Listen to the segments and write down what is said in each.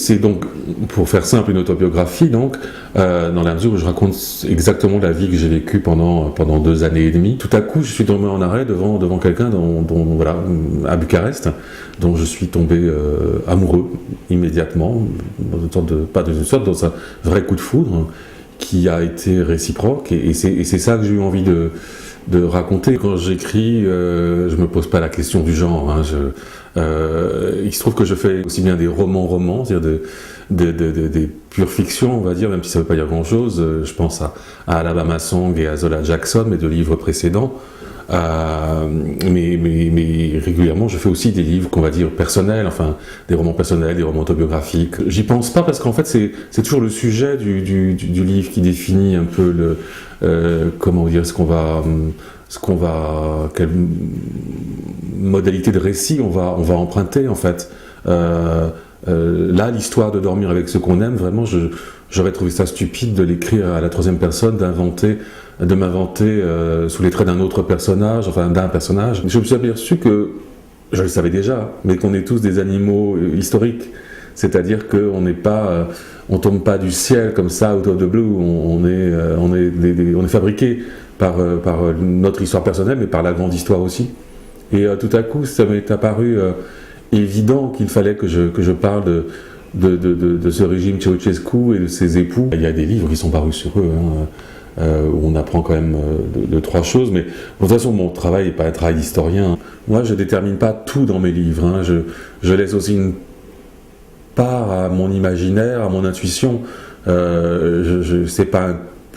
c'est donc, pour faire simple, une autobiographie, donc, dans la mesure où je raconte exactement la vie que j'ai vécue pendant 2 années et demie. Tout à coup, je suis tombé en arrêt devant quelqu'un voilà, à Bucarest, dont je suis tombé amoureux immédiatement, dans un vrai coup de foudre, qui a été réciproque, et c'est ça que j'ai eu envie de raconter. Quand j'écris, je me pose pas la question du genre. Il se trouve que je fais aussi bien des romans, c'est-à-dire des pures fictions, on va dire, même si ça veut pas dire grand-chose. Je pense à Alabama Song et à Zola Jackson, mes 2 livres précédents. Mais régulièrement, je fais aussi des livres qu'on va dire personnels, enfin des romans personnels, des romans autobiographiques. J'y pense pas parce qu'en fait c'est toujours le sujet du livre qui définit un peu comment dire quelle modalité de récit on va emprunter en fait. Là, l'histoire de dormir avec ceux qu'on aime, vraiment, j'aurais trouvé ça stupide de l'écrire à la 3e personne, de m'inventer sous les traits d'un autre personnage, enfin d'un personnage. Je me suis aperçu que, je le savais déjà, mais qu'on est tous des animaux historiques. C'est-à-dire qu'on n'est pas, on tombe pas du ciel comme ça, out of the blue. On est fabriqué par notre histoire personnelle, mais par la grande histoire aussi. Et tout à coup, ça m'est apparu évident qu'il fallait que je parle de ce régime Ceausescu et de ses époux. Il y a des livres qui sont parus sur eux, où on apprend quand même 2-3 choses, mais de toute façon mon travail n'est pas un travail d'historien. Moi je ne détermine pas tout dans mes livres, je laisse aussi une part à mon imaginaire, à mon intuition. Pour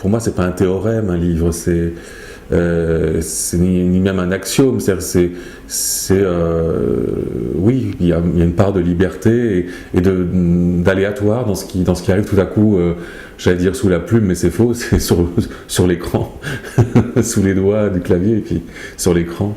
moi c'est pas un théorème un livre, c'est ni même un axiome, oui, il y a une part de liberté et d'aléatoire dans ce qui arrive tout à coup, j'allais dire sous la plume, mais c'est faux, c'est sur l'écran, sous les doigts du clavier et puis sur l'écran.